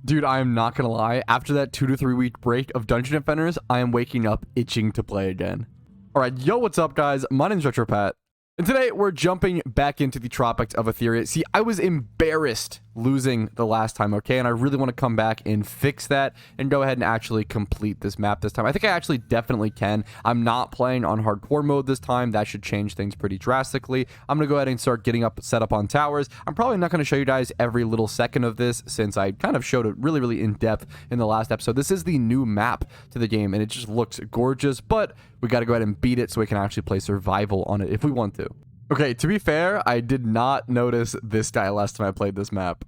Dude, I am not gonna lie. After that 2 to 3 week break of Dungeon Defenders, I am waking up itching to play again. All right, yo, what's up, guys? My name's RetroPat. And today, we're jumping back into the Tropics of Etheria. See, I was embarrassed losing the last time, okay? And I really want to come back and fix that and go ahead and actually complete this map this time. I think I actually definitely can. I'm not playing on hardcore mode this time. That should change things pretty drastically. I'm going to go ahead and start getting set up on towers. I'm probably not going to show you guys every little second of this since I kind of showed it really in depth in the last episode. This is the new map to the game, and it just looks gorgeous, but we got to go ahead and beat it so we can actually play survival on it if we want to. Okay, to be fair, I did not notice this guy last time I played this map.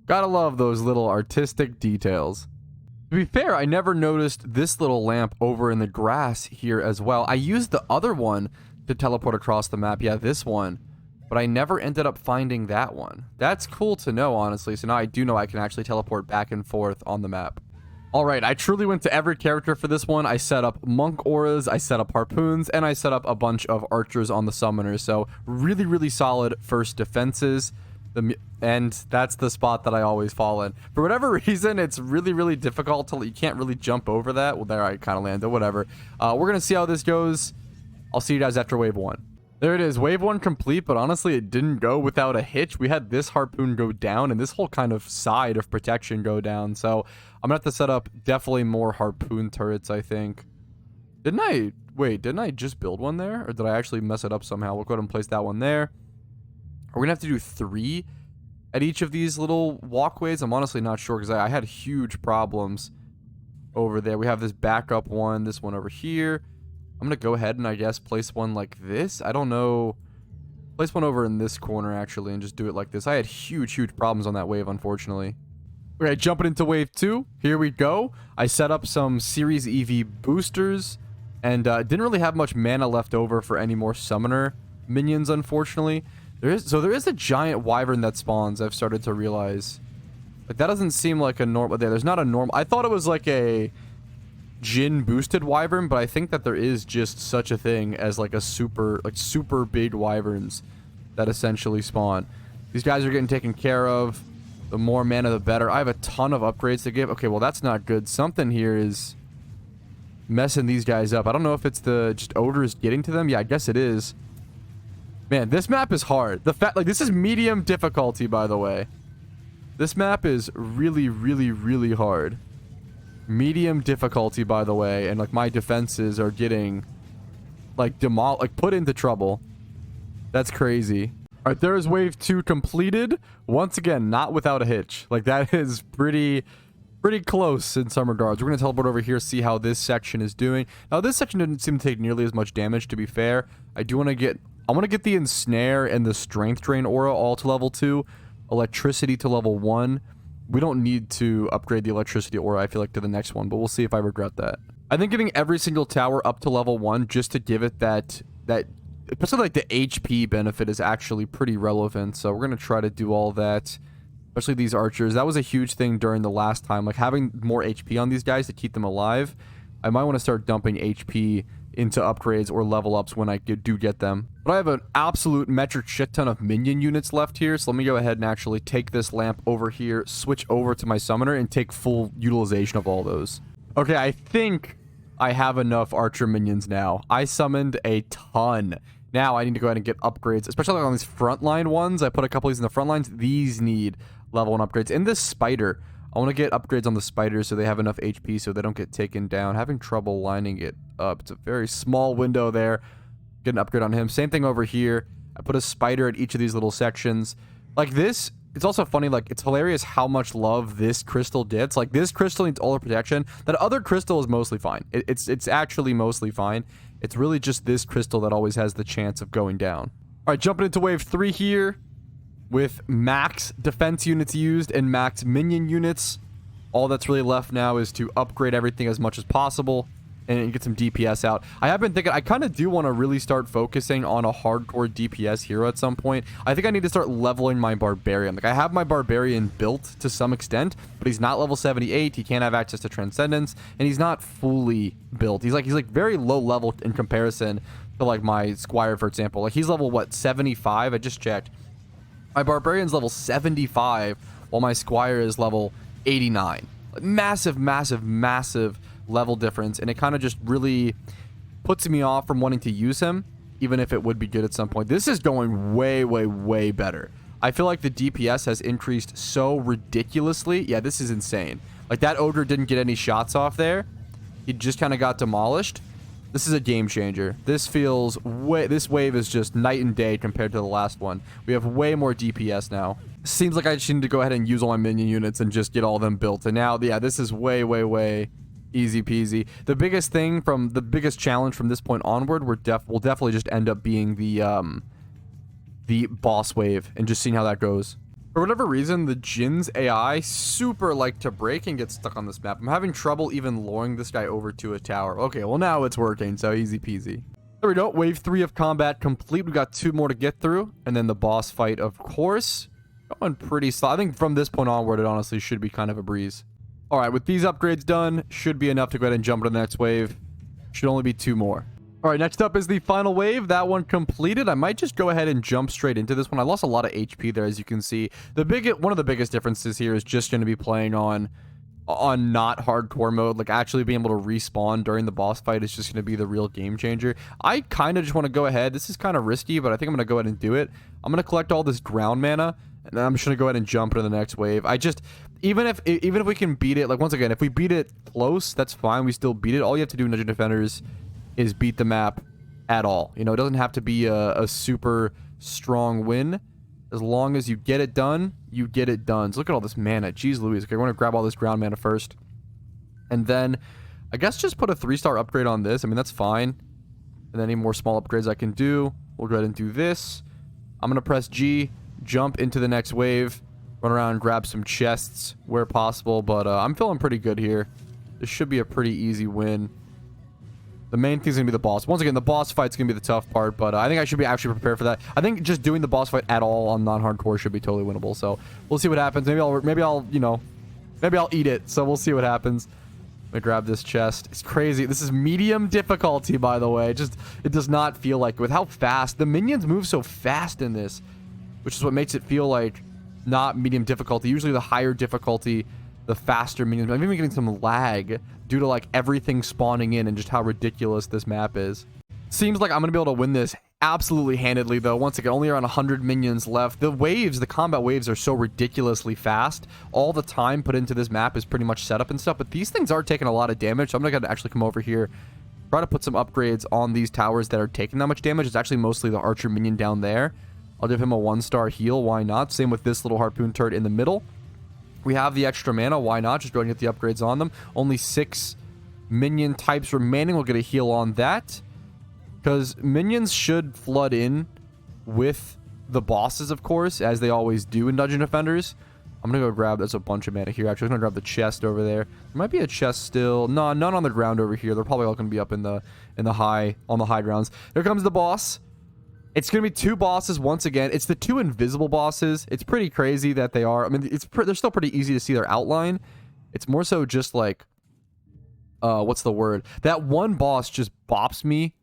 Gotta love those little artistic details. To be fair, I never noticed this little lamp over in the grass here as well. I used the other one to teleport across the map. Yeah, this one. But I never ended up finding that one. That's cool to know, honestly. So now I do know I can actually teleport back and forth on the map. All right, I truly went to every character for this one. I set up monk auras, I set up harpoons, and I set up a bunch of archers on the summoners. So really solid first defenses. And that's the spot that I always fall in. For whatever reason, it's really difficult to... You can't really jump over that. Well, there I kind of landed, whatever. We're going to see how this goes. I'll see you guys after wave 1. There it is, wave 1 complete, but honestly, it didn't go without a hitch. We had this harpoon go down and this whole kind of side of protection go down. So I'm gonna have to set up definitely more harpoon turrets, I think. Didn't I just build one there? Or did I actually mess it up somehow? We'll go ahead and place that one there. We're gonna have to do 3 at each of these little walkways. I'm honestly not sure because I had huge problems over there. We have this backup one, this one over here. I'm going to go ahead and, I guess, place one like this. I don't know. Place one over in this corner, actually, and just do it like this. I had huge problems on that wave, unfortunately. Okay, jumping into wave 2. Here we go. I set up some Series EV boosters and didn't really have much mana left over for any more summoner minions, unfortunately. There is a giant wyvern that spawns, I've started to realize. Like, that doesn't seem like a normal... There's not a normal... I thought it was like a... Jin boosted wyvern, but I think that there is just such a thing as like a super big wyverns that essentially spawn. These guys are getting taken care of. The more mana the better. I have a ton of upgrades to give. Okay, well that's not good. Something here is messing these guys up. I don't know if it's the just odors getting to them. Yeah, I guess it is. Man, this map is hard. This is medium difficulty, by the way. This map is really hard. Medium difficulty, by the way, and like my defenses are getting like put into trouble. That's crazy. All right, there is wave 2 completed. Once again, not without a hitch. Like, that is pretty close in some regards. We're gonna teleport over here, see how this section is doing. Now, this section didn't seem to take nearly as much damage, to be fair. I want to get the ensnare and the strength drain aura all to level 2, electricity to level 1. We don't need to upgrade the electricity aura, I feel like, to the next one, but we'll see if I regret that. I think getting every single tower up to level 1 just to give it that especially like the HP benefit is actually pretty relevant. So we're going to try to do all that, especially these archers. That was a huge thing during the last time, like having more HP on these guys to keep them alive. I might want to start dumping HP into upgrades or level ups when I do get them. But I have an absolute metric shit ton of minion units left here, so let me go ahead and actually take this lamp over here, switch over to my summoner, and take full utilization of all those. Okay, I think I have enough archer minions now. I summoned a ton. Now I need to go ahead and get upgrades, especially on these frontline ones. I put a couple of these in the front lines. These need level 1 upgrades. And this spider, I want to get upgrades on the spiders so they have enough HP so they don't get taken down. Having trouble lining it up. It's a very small window there. Get an upgrade on him. Same thing over here. I put a spider at each of these little sections. Like this, it's also funny, like, it's hilarious how much love this crystal gets. Like, this crystal needs all the protection. That other crystal is mostly fine. It's actually mostly fine. It's really just this crystal that always has the chance of going down. All right, jumping into wave 3 here. With max defense units used and max minion units, all that's really left now is to upgrade everything as much as possible and get some DPS out. I have been thinking, I kind of do want to really start focusing on a hardcore DPS hero at some point. I think I need to start leveling my barbarian. Like, I have my barbarian built to some extent, but he's not level 78. He can't have access to transcendence, and he's not fully built. He's like very low level in comparison to like my squire, for example. Like, he's level what, 75? I just checked. My barbarian's level 75, while my squire is level 89. Massive, massive, massive level difference, and it kind of just really puts me off from wanting to use him, even if it would be good at some point. This is going way, way, way better. I feel like the DPS has increased so ridiculously. Yeah, this is insane. Like, that ogre didn't get any shots off there. He just kind of got demolished. This is a game changer. This feels way... This wave is just night and day compared to the last one. We have way more DPS now. Seems like I just need to go ahead and use all my minion units and just get all of them built. And now, yeah, this is way, way, way easy peasy. The biggest thing from... The biggest challenge from this point onward will definitely just end up being the boss wave and just seeing how that goes. For whatever reason, the Jin's AI super like to break and get stuck on this map. I'm having trouble even luring this guy over to a tower. Okay, well now it's working, so easy peasy. There we go. Wave 3 of combat complete. We got 2 more to get through. And then the boss fight, of course. Going pretty slow. I think from this point onward, it honestly should be kind of a breeze. Alright, with these upgrades done, should be enough to go ahead and jump to the next wave. Should only be 2 more. Alright, next up is the final wave. That one completed. I might just go ahead and jump straight into this one. I lost a lot of HP there, as you can see. One of the biggest differences here is just going to be playing on not hardcore mode. Like, actually being able to respawn during the boss fight is just going to be the real game changer. I kind of just want to go ahead. This is kind of risky, but I think I'm going to go ahead and do it. I'm going to collect all this ground mana, and then I'm just going to go ahead and jump into the next wave. Even if we can beat it, like, once again, if we beat it close, that's fine. We still beat it. All you have to do in Dungeon Defenders is beat the map at all. You know, it doesn't have to be a super strong win. As long as you get it done, you get it done. So look at all this mana. Jeez Louise. Okay, I want to grab all this ground mana first. And then, I guess just put a 3-star upgrade on this. I mean, that's fine. And then any more small upgrades I can do. We'll go ahead and do this. I'm going to press G, jump into the next wave, run around and grab some chests where possible. But I'm feeling pretty good here. This should be a pretty easy win. The main thing's going to be the boss. Once again, the boss fight's going to be the tough part, but I think I should be actually prepared for that. I think just doing the boss fight at all on non-hardcore should be totally winnable, so we'll see what happens. Maybe I'll eat it, so we'll see what happens. Let me grab this chest. It's crazy. This is medium difficulty, by the way. It does not feel like, with how fast the minions move so fast in this, which is what makes it feel like not medium difficulty. Usually the higher difficulty, the faster minions. I'm even getting some lag due to like everything spawning in and just how ridiculous this map is. Seems like I'm gonna be able to win this absolutely handedly, though. Once again, only around 100 minions left. The combat waves are so ridiculously fast. All the time put into this map is pretty much set up and stuff, but these things are taking a lot of damage, so I'm gonna actually come over here, try to put some upgrades on these towers that are taking that much damage. It's actually mostly the archer minion down there. I'll give him a 1-star heal, why not? Same with this little harpoon turret in the middle. We have the extra mana, why not? Just go ahead and get the upgrades on them. Only 6 minion types remaining. We'll get a heal on that, because minions should flood in with the bosses, of course, as they always do in Dungeon Defenders. I'm gonna go grab, there's a bunch of mana here. Actually, I'm gonna grab the chest over there. There might be a chest still. No, none on the ground over here. They're probably all gonna be up on the high grounds. Here comes the boss. It's going to be 2 bosses once again. It's the 2 invisible bosses. It's pretty crazy that they are. I mean, they're still pretty easy to see their outline. It's more so just like, what's the word? That one boss just bops me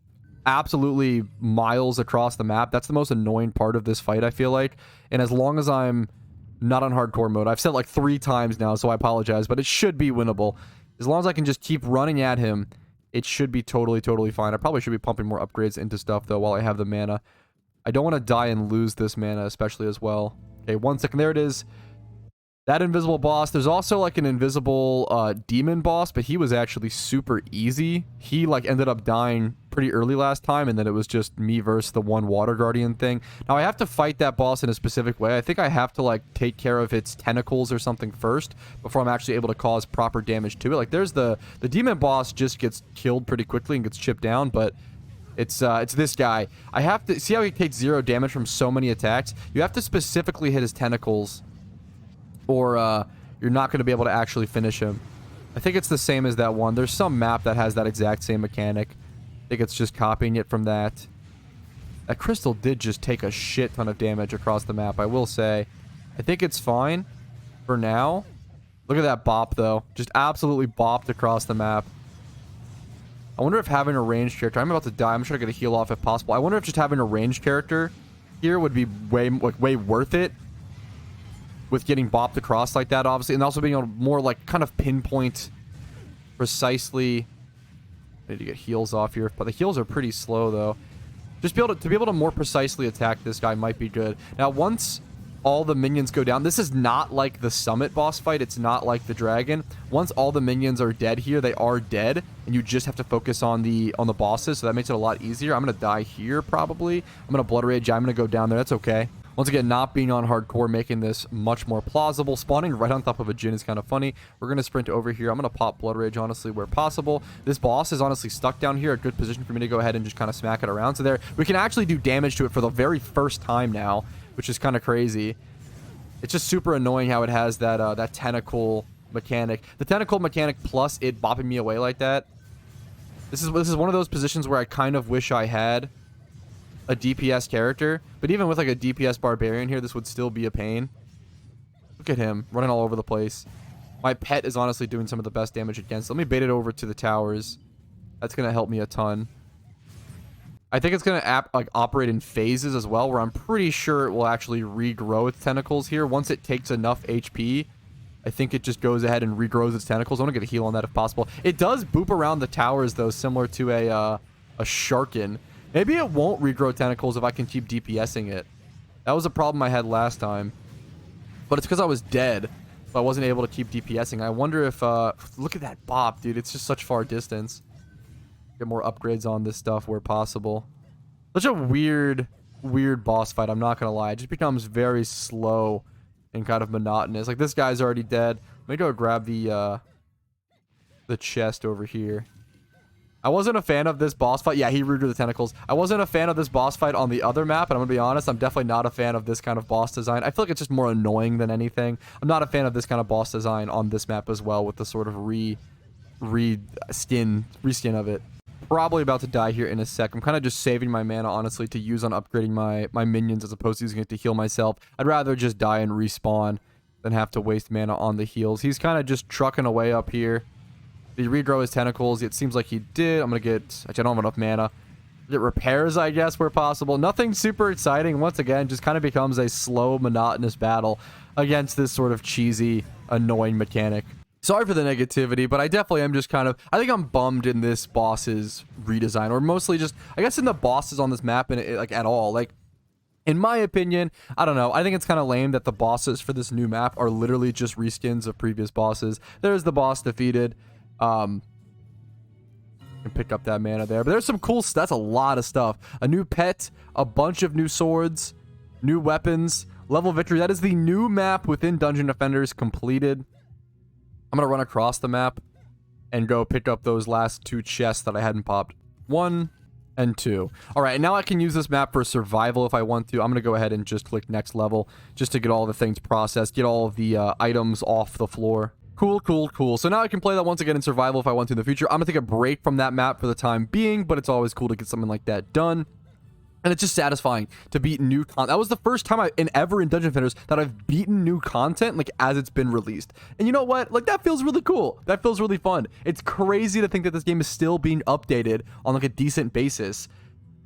absolutely miles across the map. That's the most annoying part of this fight, I feel like. And as long as I'm not on hardcore mode, I've said like 3 times now, so I apologize, but it should be winnable. As long as I can just keep running at him, it should be totally, totally fine. I probably should be pumping more upgrades into stuff, though, while I have the mana. I don't want to die and lose this mana, especially as well. Okay, 1 second. There it is. That invisible boss. There's also, like, an invisible demon boss, but he was actually super easy. He, like, ended up dying pretty early last time, and then it was just me versus the one water guardian thing. Now, I have to fight that boss in a specific way. I think I have to, like, take care of its tentacles or something first before I'm actually able to cause proper damage to it. Like, there's the demon boss just gets killed pretty quickly and gets chipped down, but it's this guy. I have to see how he takes 0 damage from so many attacks. You have to specifically hit his tentacles, or you're not going to be able to actually finish him. I think it's the same as that one. There's some map that has that exact same mechanic. I think it's just copying it from that. That crystal did just take a shit ton of damage across the map, I will say. I think it's fine for now. Look at that bop, though. Just absolutely bopped across the map. I wonder if having a ranged character... I'm about to die. I'm just trying to get a heal off if possible. I wonder if just having a ranged character here would be way worth it. with getting bopped across like that, obviously, and also being able to more like kind of pinpoint precisely. I need to get heals off here, but the heals are pretty slow though. Just be able to more precisely attack this guy might be good. Now, once all the minions go down, this is not like the summit boss fight. It's not like the dragon. Once all the minions are dead here, they are dead, and you just have to focus on the bosses. So that makes it a lot easier. I'm gonna die here probably. I'm gonna blood rage. I'm gonna go down there. That's okay. Once again, not being on hardcore, making this much more plausible. Spawning right on top of a Jin is kind of funny. We're going to sprint over here. I'm going to pop Blood Rage, honestly, where possible. This boss is honestly stuck down here. A good position for me to go ahead and just kind of smack it around. So there, we can actually do damage to it for the very first time now, which is kind of crazy. It's just super annoying how it has that that tentacle mechanic. The tentacle mechanic plus it bopping me away like that. This is one of those positions where I kind of wish I had a DPS character, but even with like a DPS barbarian here, this would still be a pain. Look at him running all over the place. My pet is honestly doing some of the best damage against. Let me bait it over to the towers. That's gonna help me a ton. I think it's gonna operate in phases as well, where I'm pretty sure it will actually regrow its tentacles here once it takes enough HP. I think it just goes ahead and regrows its tentacles. I want to get a heal on that if possible. It does boop around the towers though, similar to a Sharkin. Maybe it won't regrow tentacles if I can keep DPSing it. That was a problem I had last time. But it's because I was dead. So I wasn't able to keep DPSing. I wonder if... look at that bop, dude. It's just such far distance. Get more upgrades on this stuff where possible. Such a weird boss fight, I'm not going to lie. It just becomes very slow and kind of monotonous. Like, this guy's already dead. Let me go grab the chest over here. I wasn't a fan of this boss fight. Yeah, he rooted the tentacles. I wasn't a fan of this boss fight on the other map, and I'm gonna be honest, I'm definitely not a fan of this kind of boss design. I feel like it's just more annoying than anything. I'm not a fan of this kind of boss design on this map as well, with the sort of reskin of it. Probably about to die here in a sec. I'm kind of just saving my mana, honestly, to use on upgrading my minions as opposed to using it to heal myself. I'd rather just die and respawn than have to waste mana on the heals. He's kind of just trucking away up here. Did he regrow his tentacles? It seems like he did. I'm going to get... Actually, I don't have enough mana. Get repairs, I guess, where possible. Nothing super exciting. Once again, just kind of becomes a slow, monotonous battle against this sort of cheesy, annoying mechanic. Sorry for the negativity, but I definitely am just kind of... I think I'm bummed in this boss's redesign. Or mostly just... I guess in the bosses on this map, and like at all. Like, in my opinion, I don't know. I think it's kind of lame that the bosses for this new map are literally just reskins of previous bosses. There's the boss defeated. Can pick up that mana there, but there's some cool stuff. That's a lot of stuff. A new pet, a bunch of new swords, new weapons, level victory. That is the new map within Dungeon Defenders completed. I'm gonna run across the map and go pick up those last two chests that I hadn't popped. 1 and 2. All right, now I can use this map for survival if I want to. I'm gonna go ahead and just click next level just to get all the things processed, get all of the items off the floor. Cool, cool, cool. So now I can play that once again in survival if I want to in the future. I'm going to take a break from that map for the time being, but it's always cool to get something like that done. And it's just satisfying to beat new content. That was the first time ever in Dungeon Defenders that I've beaten new content, like, as it's been released. And you know what? Like, that feels really cool. That feels really fun. It's crazy to think that this game is still being updated on, like, a decent basis.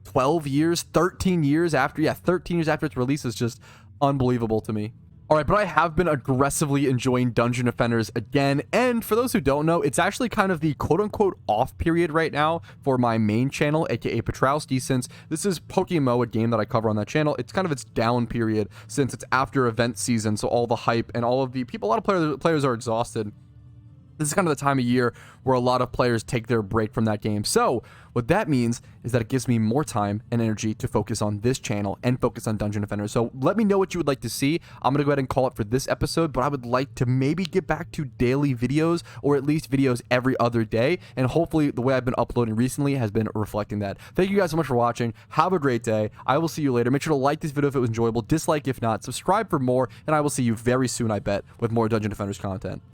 12 years, 13 years after, yeah, 13 years after its release is just unbelievable to me. Alright, but I have been aggressively enjoying Dungeon Defenders again, and for those who don't know, it's actually kind of the quote-unquote off period right now for my main channel, aka Petrowski, since this is Pokemon, a game that I cover on that channel. It's kind of its down period since it's after event season, so all the hype and all of the people, a lot of players are exhausted. This is kind of the time of year where a lot of players take their break from that game. So what that means is that it gives me more time and energy to focus on this channel and focus on Dungeon Defenders. So let me know what you would like to see. I'm going to go ahead and call it for this episode, but I would like to maybe get back to daily videos, or at least videos every other day. And hopefully the way I've been uploading recently has been reflecting that. Thank you guys so much for watching. Have a great day. I will see you later. Make sure to like this video if it was enjoyable, dislike if not, subscribe for more, and I will see you very soon, I bet, with more Dungeon Defenders content.